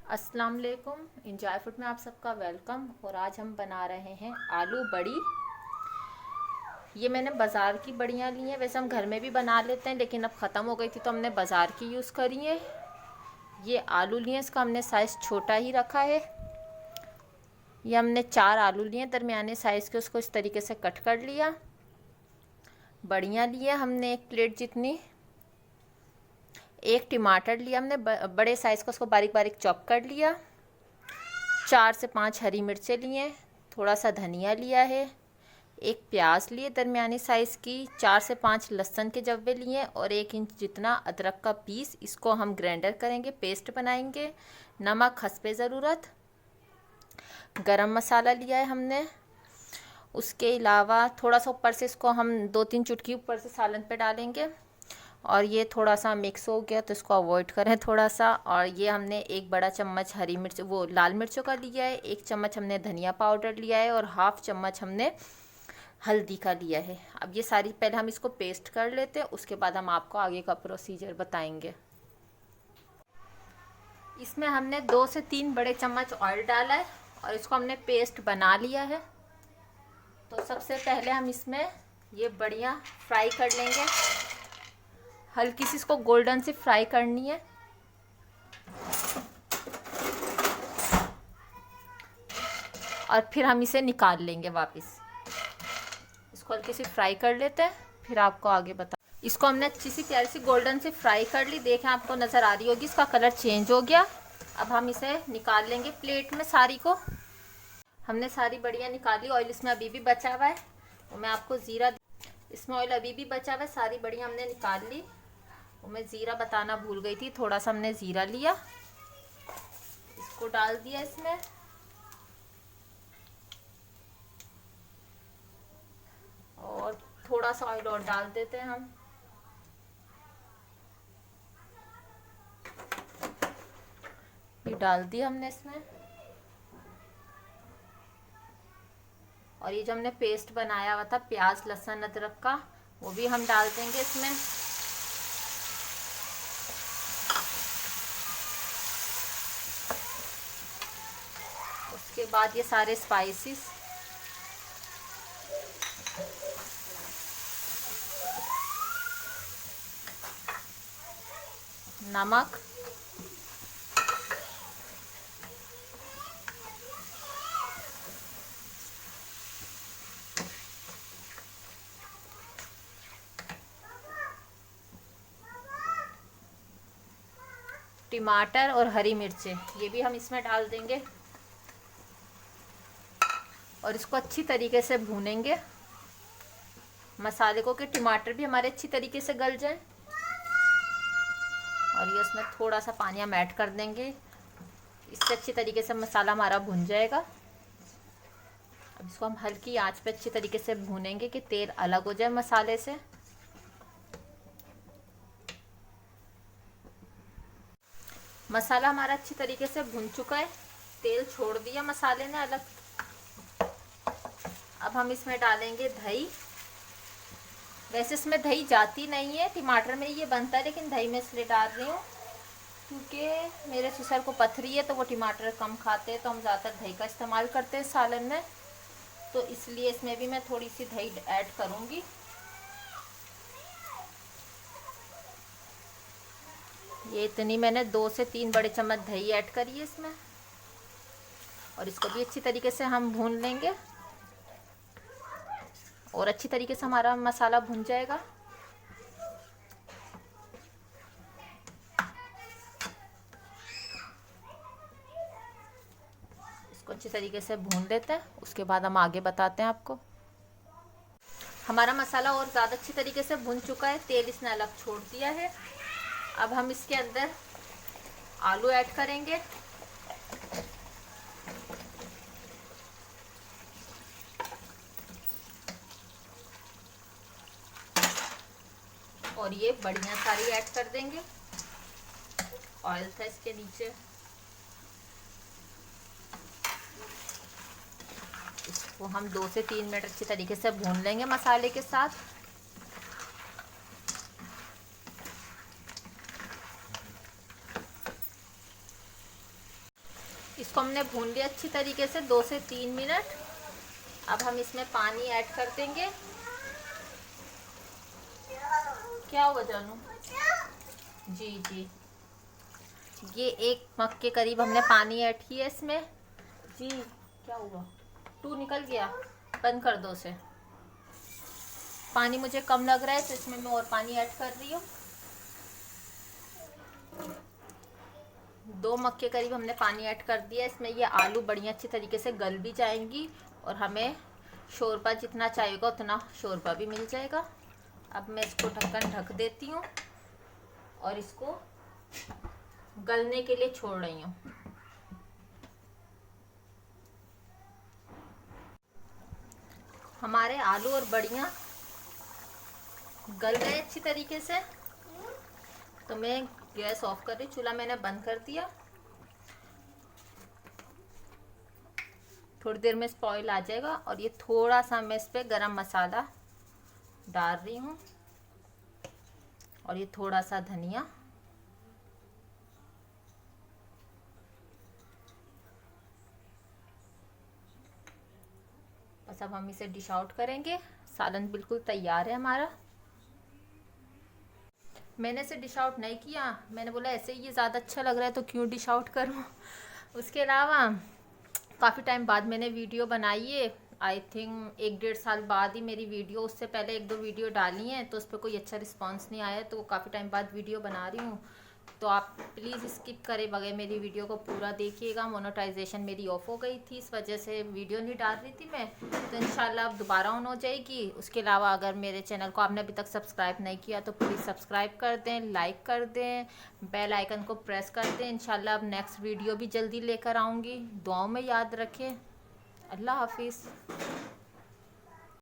अस्सलाम वालेकुम। Enjoy food में आप सबका वेलकम। और आज हम बना रहे हैं आलू बड़ी। ये मैंने बाज़ार की बड़ियाँ ली हैं, वैसे हम घर में भी बना लेते हैं लेकिन अब ख़त्म हो गई थी तो हमने बाज़ार की यूज़ करी है। ये आलू लिए, इसका हमने साइज़ छोटा ही रखा है। ये हमने 4 आलू लिए दरमियाने साइज़ के, उसको इस तरीके से कट कर लिया। बड़ियाँ लिए हमने 1 प्लेट जितनी। 1 टमाटर लिया हमने बड़े साइज़ का, उसको बारीक बारीक चॉप कर लिया। 4 से 5 हरी मिर्चें लिए, थोड़ा सा धनिया लिया है। 1 प्याज लिए दरमियानी साइज़ की, 4 से 5 लहसुन के जव्वे लिए और 1 इंच जितना अदरक का पीस। इसको हम ग्राइंडर करेंगे, पेस्ट बनाएंगे। नमक हस्बे ज़रूरत। गरम मसाला लिया है हमने। उसके अलावा थोड़ा सा ऊपर से इसको हम 2-3 चुटकी ऊपर से सालन पे डालेंगे। और ये थोड़ा सा मिक्स हो गया तो इसको अवॉइड करें थोड़ा सा। और ये हमने 1 बड़ा चम्मच हरी मिर्च वो लाल मिर्चों का लिया है, 1 चम्मच हमने धनिया पाउडर लिया है और हाफ चम्मच हमने हल्दी का लिया है। अब ये सारी पहले हम इसको पेस्ट कर लेते हैं, उसके बाद हम आपको आगे का प्रोसीजर बताएंगे। इसमें हमने 2 से 3 बड़े चम्मच ऑयल डाला है और इसको हमने पेस्ट बना लिया है। तो सबसे पहले हम इसमें ये बढ़िया फ्राई कर लेंगे, हल्की सी इसको गोल्डन सी फ्राई करनी है। और फिर हम इसे निकाल लेंगे वापस। इसको हल्की सी फ्राई कर लेते हैं, फिर आपको आगे बता। इसको हमने अच्छी सी प्यारी सी गोल्डन सी फ्राई कर ली, देखें आपको नज़र आ रही होगी इसका कलर चेंज हो गया। अब हम इसे निकाल लेंगे प्लेट में सारी को। हमने सारी बढ़िया निकाली। ऑयल इसमें अभी भी बचा हुआ है, तो मैं आपको ज़ीरा, इसमें ऑयल अभी भी बचा हुआ है। सारी बढ़िया हमने निकाल ली। वो मैं ज़ीरा बताना भूल गई थी, थोड़ा सा हमने ज़ीरा लिया, इसको डाल दिया इसमें। और थोड़ा सा ऑयल और डाल देते हैं हम। ये डाल दिया हमने इसमें। और ये जो हमने पेस्ट बनाया हुआ था प्याज लहसुन अदरक का, वो भी हम डाल देंगे इसमें। उसके बाद ये सारे स्पाइसेस, नमक, टमाटर और हरी मिर्चें, ये भी हम इसमें डाल देंगे। और इसको अच्छी तरीके से भूनेंगे मसाले को, कि टमाटर भी हमारे अच्छी तरीके से गल जाए। और ये उसमें थोड़ा सा पानी हम ऐड कर देंगे, इससे अच्छी तरीके से मसाला हमारा भुन जाएगा। अब इसको हम हल्की आंच पे अच्छी तरीके से भूनेंगे कि तेल अलग हो जाए मसाले से। मसाला हमारा अच्छी तरीके से भुन चुका है, तेल छोड़ दिया मसाले ने अलग। अब हम इसमें डालेंगे दही। वैसे इसमें दही जाती नहीं है, टमाटर में ये बनता है, लेकिन दही में इसलिए डाल रही हूँ क्योंकि मेरे ससुर को पथरी है तो वो टमाटर कम खाते हैं, तो हम ज़्यादातर दही का इस्तेमाल करते हैं सालन में, तो इसलिए इसमें भी मैं थोड़ी सी दही ऐड करूँगी। ये इतनी मैंने 2 से 3 बड़े चम्मच दही ऐड करी है इसमें। और इसको भी अच्छी तरीके से हम भून लेंगे और अच्छी तरीके से हमारा मसाला भुन जाएगा। इसको अच्छी तरीके से भून लेते हैं, उसके बाद हम आगे बताते हैं आपको। हमारा मसाला और ज़्यादा अच्छी तरीके से भुन चुका है, तेल इसने अलग छोड़ दिया है। अब हम इसके अंदर आलू ऐड करेंगे। और ये बढ़िया सारी ऐड कर देंगे। ऑयल था इसके नीचे, इसको हम 2 से 3 मिनट अच्छी तरीके से भून लेंगे मसाले के साथ। इसको हमने भून लिया अच्छी तरीके से 2 से 3 मिनट। अब हम इसमें पानी ऐड कर देंगे। क्या हुआ जानू? जी जी, ये 1 मग के करीब हमने पानी ऐड किया इसमें। जी क्या हुआ? टू निकल गया, बंद कर दो उसे। पानी मुझे कम लग रहा है तो इसमें मैं और पानी ऐड कर रही हूँ। 2 मग के करीब हमने पानी ऐड कर दिया इसमें। ये आलू बढ़िया अच्छी तरीके से गल भी जाएंगी और हमें शोरबा जितना चाहिएगा उतना शोरबा भी मिल जाएगा। अब मैं इसको ढक्कन ढक देती हूँ और इसको गलने के लिए छोड़ रही हूँ। हमारे आलू और बड़ियाँ गल गए अच्छी तरीके से, तो मैं गैस ऑफ कर रही, चूल्हा मैंने बंद कर दिया। थोड़ी देर में इस ऑयल आ जाएगा और ये थोड़ा सा मैं इस पे गरम मसाला डाल रही हूँ और ये थोड़ा सा धनिया। बस अब हम इसे डिश आउट करेंगे। सालन बिल्कुल तैयार है हमारा। मैंने इसे डिश आउट नहीं किया, मैंने बोला ऐसे ही ये ज़्यादा अच्छा लग रहा है तो क्यों डिश आउट करूँ। उसके अलावा काफ़ी टाइम बाद मैंने वीडियो बनाई है, आई थिंक 1-1.5 साल बाद ही मेरी वीडियो, उससे पहले 1-2 वीडियो डाली हैं तो उस पर कोई अच्छा रिस्पांस नहीं आया, तो काफ़ी टाइम बाद वीडियो बना रही हूँ। तो आप प्लीज़ स्किप करे बगैर मेरी वीडियो को पूरा देखिएगा। मोनेटाइजेशन मेरी ऑफ हो गई थी, इस वजह से वीडियो नहीं डाल रही थी मैं, तो इंशाल्लाह अब दोबारा ऑन हो जाएगी। उसके अलावा अगर मेरे चैनल को आपने अभी तक सब्सक्राइब नहीं किया तो प्लीज़ सब्सक्राइब कर दें, लाइक कर दें, बेल आइकन को प्रेस कर दें। इंशाल्लाह अब नेक्स्ट वीडियो भी जल्दी लेकर आऊँगी। दुआओं में याद रखें। अल्लाह हाफिज़।